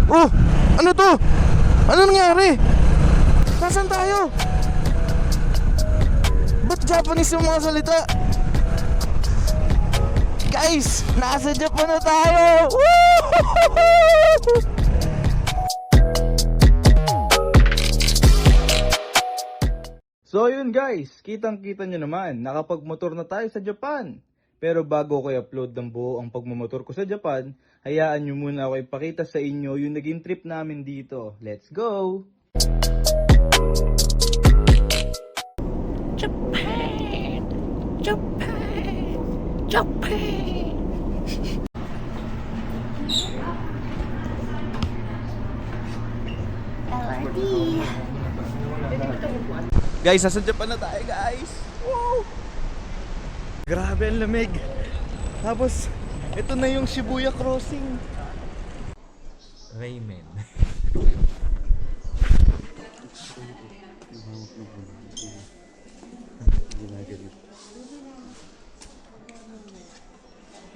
Oh! Ano to? Ano nangyari? Nasaan tayo? Ba't Japanese yung mga salita? Guys! Nasa Japan na tayo! Woo! So yun guys, kitang-kita nyo naman, nakapagmotor na tayo sa Japan. Pero bago ko i-upload ng buo ang pagmumotor ko sa Japan, hayaan nyo muna ako ipakita sa inyo yung naging trip namin dito. Let's go! Japan! Japan! Japan! LRT! Guys, nasa Japan na tayo guys! Wow! Grabe ang lamig! Tapos, ito na yung Shibuya Crossing. Rayman.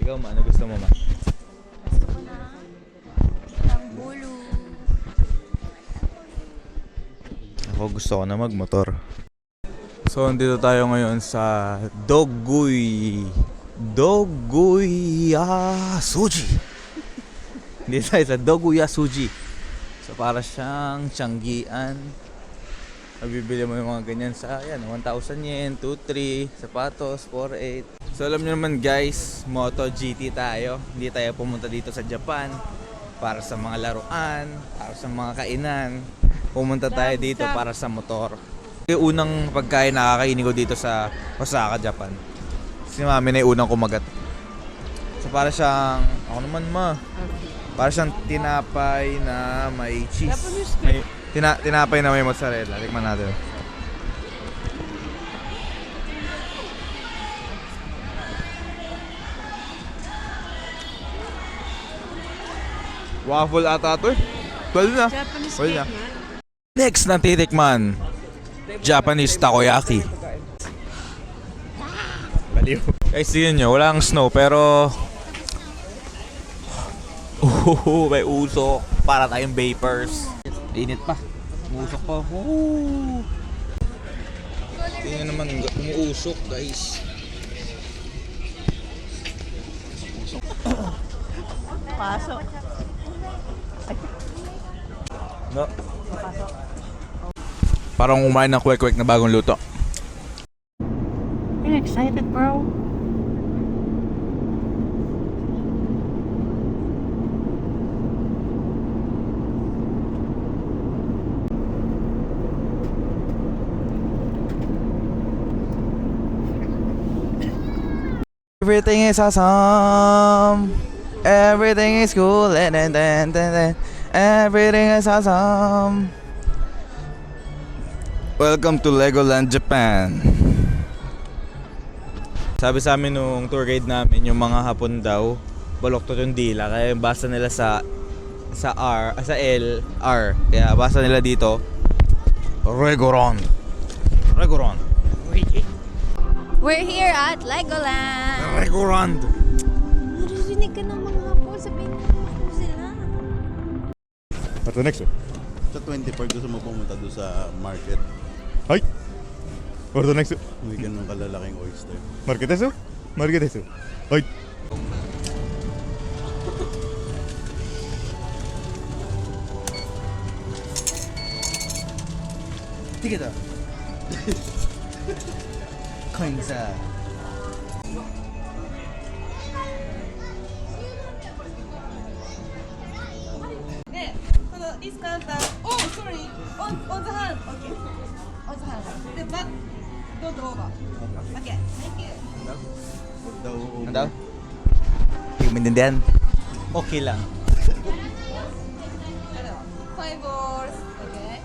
Ikaw ma, ano gusto mo ma? Gusto ko na ng bulo. Ako gusto ko na magmotor. So, dito tayo ngayon sa Doguya-suji. Dito tayo sa Doguya-suji. So, para siyang Tianggian. Mabibili mo yung mga ganyan sa 1,000 yen, 2,300, sapatos, 4,800. So, alam nyo naman guys, Moto GT tayo. Hindi tayo pumunta dito sa Japan para sa mga laruan, para sa mga kainan. Pumunta tayo dito para sa motor. Yung unang pagkain na kakainin ko dito sa Osaka, Japan. Si mami na yung unang kumagat. So para siyang, ako naman ma, para siyang tinapay na may cheese. May, tinapay na may mozzarella. Tikman natin. Waffle ata ito eh. 12 na. Japanese 12 na. Next na titikman, Japanese takoyaki. Baliw. Guys, tingnan nyo, wala ang snow pero may usok. Para tayong vapors. Init pa. Umusok pa. Tingnan naman, umuusok guys. Pasok. No. Parang kumain ng kwek-kwek na bagong luto. Are you excited, bro? Everything is awesome. Everything is cool. Everything is awesome. Welcome to Legoland, Japan. Sabi sa amin nung tour guide namin, yung mga Hapon daw, baloktot yung dila. Kaya basa nila sa L, R. Kaya basa nila dito, Regoron. Regoron. We're here at Legoland! Regoron. Narinig ka ng mga Hapon, sabihin mo ako sila. What's the next one? Sa 24 gusto mo pumunta doon sa market. Ay! What's the next one? May ganun kalalaking oyster. Market eso? Market eso? Ay! Ticket ah! Coins ah! This counter. Oh, sorry. On the hand. Okay. On the hand. The back. Don't over. Okay. Thank you. Huwag daw Ano daw? Hindi ko maintindihan. Okay lang. Hello. 5 balls. Okay.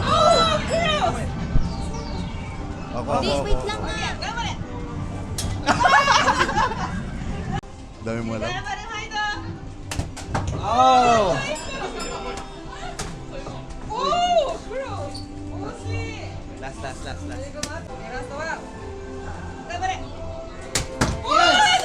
Oh, close. Ako. Wait lang na. Gamare. Dami mo alam. Gamare, Haido. Oh! Oh, close. Oh, see. Last. Last one. Gamare. Oh, nice.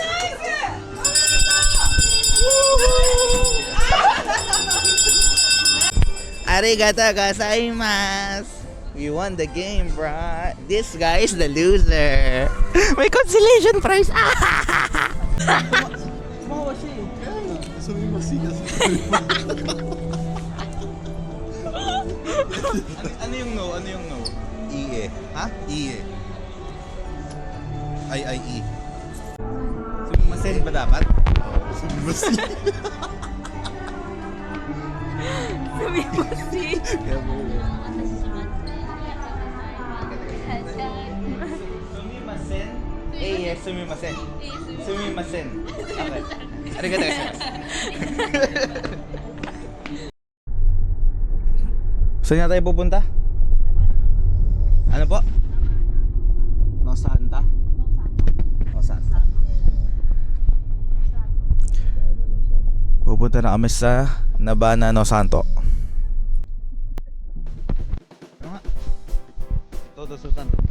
Arigato gozaimasu. We won the game, bro. This guy is the loser. May consolation prize. Sabi mo siya. Ano yung no? Ano yung no? Iye. Ha? Iye. I-I-E. Sumimasen ba dapat? Sabi mo siya. Sabi mo si... Sumimasen? Eh, yes, sumimasen. Sumimasen. Okay. Arigato gozaimasu. Saan nga tayo pupunta? Ano po? No Santa? No Santa. Pupunta na kami sa Nabana no Santo. Ano nga? Todos los Santos.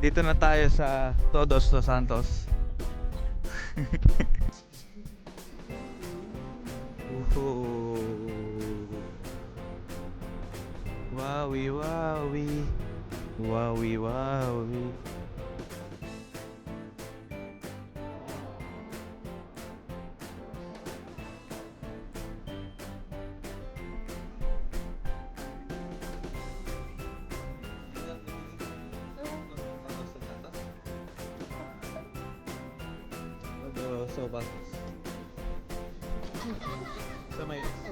Dito na tayo sa Todos los Santos. Wowie wowie. Wowie wowie. Sopas. Sa may ito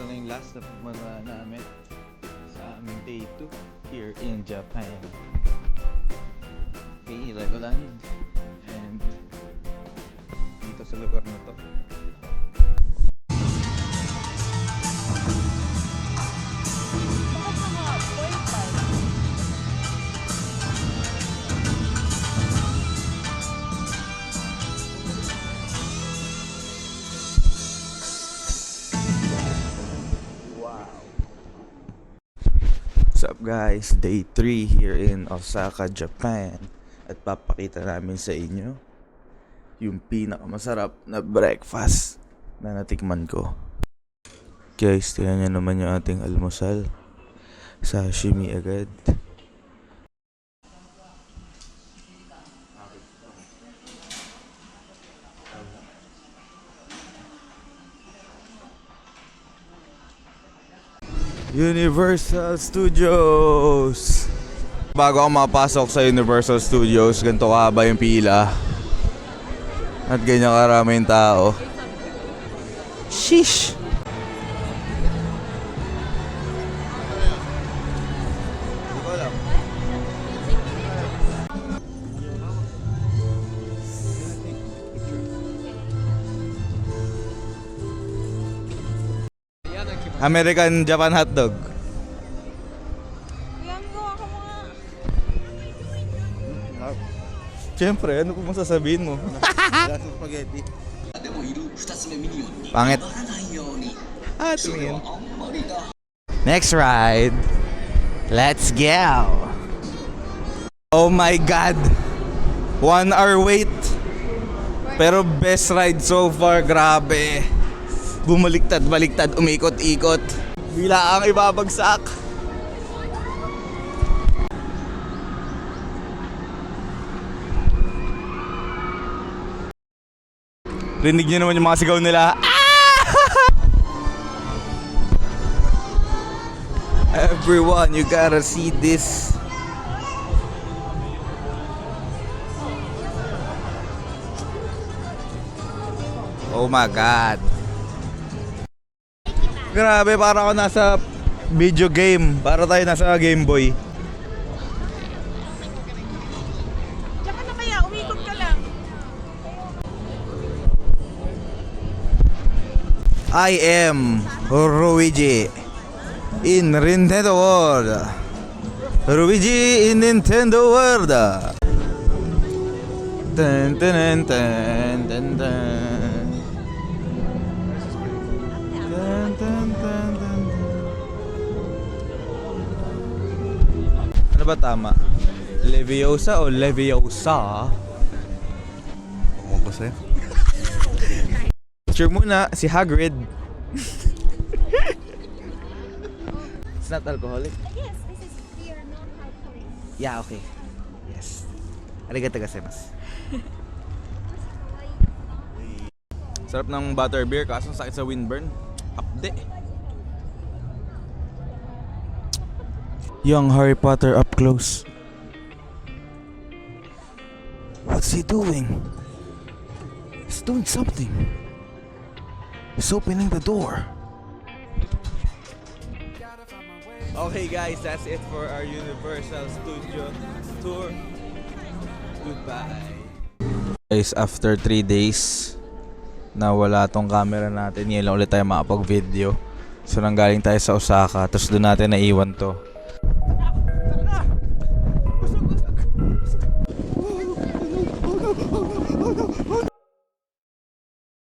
na yung last na pumunta namin sa aming day 2 here in Japan. Okay, Legoland. And dito sa lugar na to. What's up guys? Day 3 here in Osaka, Japan. At papakita namin sa inyo yung pinakamasarap na breakfast na natikman ko. Guys, tingnan nyo naman yung ating almusal. Sashimi agad. Universal Studios. Bago ako makapasok sa Universal Studios, ganito kahaba yung pila. At ganyan karami yung tao. Sheesh! Hindi ko alam. American Japan hotdog. Yan, gawa ka mga... Siyempre, ano po masasabihin mo? Wala sa spaghetti. Pangit. Ah, tingin. Next ride. Let's go. Oh my God. 1 hour wait. Pero best ride so far. Grabe. Bumaliktad-baliktad, umikot-ikot. Bila ang ibabagsak. Rinig niyo naman yung mga sigaw nila. Everyone, you gotta see this. Oh my God. Grabe, para ako nasa video game. Para tayo nasa Game Boy. Tsaka na kaya, umikot ka lang. I am Luigi in Nintendo World. Luigi in Nintendo World. Dun, dun, dun, dun, dun, dun. Dun, dun, dun, dun, dun. Ano ba tama? Leviosa o Leviosa? Ewan ko sa'yo. Picture muna, si Hagrid. It's not alcoholic? Yes, this is beer, non-alcoholic. Yeah, okay. Yes. Arigatou gozaimasu. Sarap ng butterbeer, kaso sakit sa windburn. Upde. Young Harry Potter up close. What's he doing? He's doing something. He's opening the door. Okay guys, that's it for our Universal Studio tour. Goodbye. Guys, after 3 days na wala tong camera natin, ngayon lang ulit tayo makapag-video. So nanggaling tayo sa Osaka, tapos doon natin naiwan to.